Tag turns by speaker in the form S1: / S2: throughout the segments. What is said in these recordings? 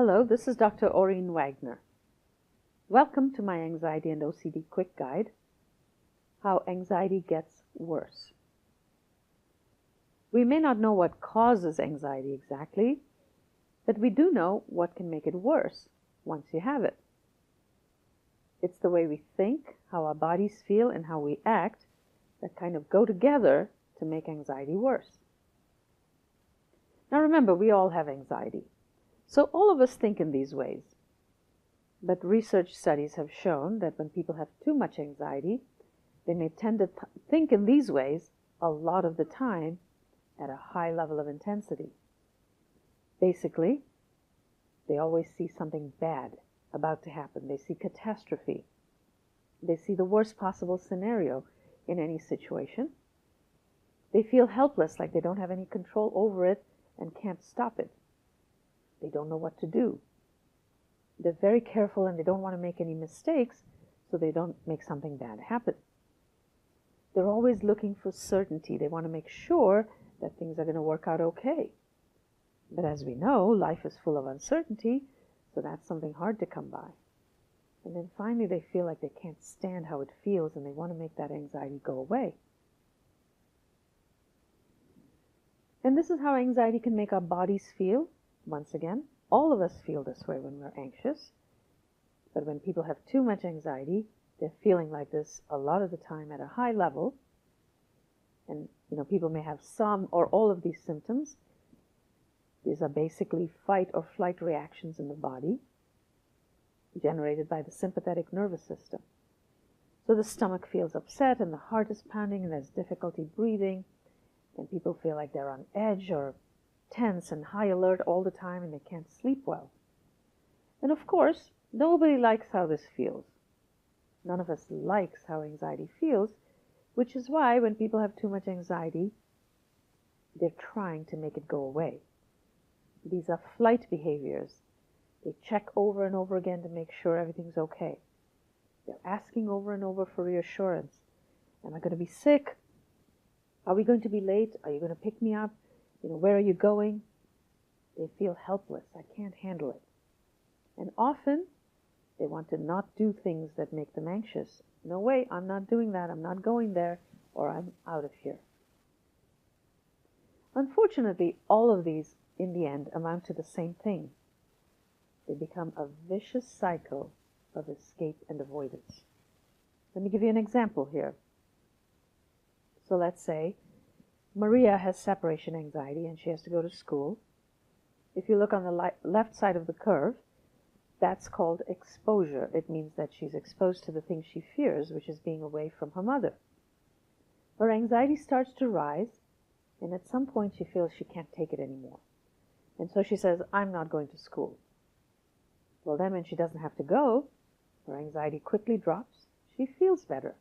S1: Hello, this is Dr. Oreen Wagner. Welcome to my Anxiety and OCD Quick Guide, How Anxiety Gets Worse. We may not know what causes anxiety exactly, but we do know what can make it worse once you have it. It's the way we think, how our bodies feel, and how we act that kind of go together to make anxiety worse. Now remember, we all have anxiety. So all of us think in these ways. But research studies have shown that when people have too much anxiety, they may tend to think in these ways a lot of the time at a high level of intensity. Basically, they always see something bad about to happen. They see catastrophe. They see the worst possible scenario in any situation. They feel helpless, like they don't have any control over it and can't stop it. They don't know what to do. They're very careful and they don't want to make any mistakes so they don't make something bad happen. They're always looking for certainty. They want to make sure that things are going to work out okay. But as we know, life is full of uncertainty, so that's something hard to come by. And then finally they feel like they can't stand how it feels and they want to make that anxiety go away. And this is how anxiety can make our bodies feel. Once again, all of us feel this way when we're anxious. But when people have too much anxiety, they're feeling like this a lot of the time at a high level. And, people may have some or all of these symptoms. These are basically fight or flight reactions in the body generated by the sympathetic nervous system. So the stomach feels upset and the heart is pounding and there's difficulty breathing. And people feel like they're on edge or tense and high alert all the time and they can't sleep well. And of course, nobody likes how this feels. None of us likes how anxiety feels, which is why when people have too much anxiety, they're trying to make it go away. These are flight behaviors. They check over and over again to make sure everything's okay. They're asking over and over for reassurance. Am I going to be sick? Are we going to be late? Are you going to pick me up? Where are you going? They feel helpless. I can't handle it. And often, they want to not do things that make them anxious. No way, I'm not doing that. I'm not going there, or I'm out of here. Unfortunately, all of these, in the end, amount to the same thing. They become a vicious cycle of escape and avoidance. Let me give you an example here. So let's say Maria has separation anxiety and she has to go to school. If you look on the left side of the curve, that's called exposure. It means that she's exposed to the thing she fears, which is being away from her mother. Her anxiety starts to rise, and at some point she feels she can't take it anymore. And so she says, I'm not going to school. Well, then when she doesn't have to go, her anxiety quickly drops. She feels better.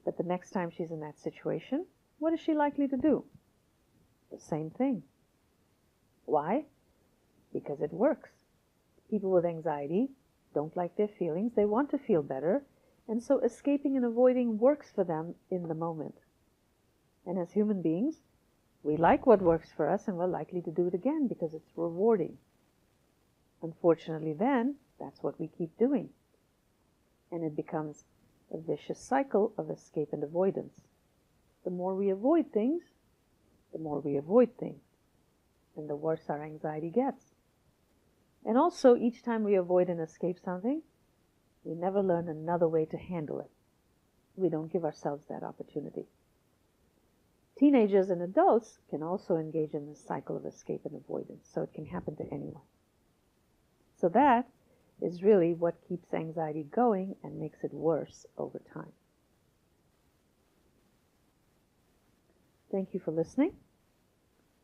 S1: But the next time she's in that situation, what is she likely to do? The same thing. Why? Because it works. People with anxiety don't like their feelings. They want to feel better. And so escaping and avoiding works for them in the moment. And as human beings, we like what works for us and we're likely to do it again because it's rewarding. Unfortunately then, that's what we keep doing. And it becomes a vicious cycle of escape and avoidance. The more we avoid things, the more we avoid things. And the worse our anxiety gets. And also, each time we avoid and escape something, we never learn another way to handle it. We don't give ourselves that opportunity. Teenagers and adults can also engage in this cycle of escape and avoidance, so it can happen to anyone. So that is really what keeps anxiety going and makes it worse over time. Thank you for listening.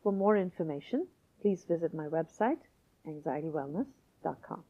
S1: For more information, please visit my website, anxietywellness.com.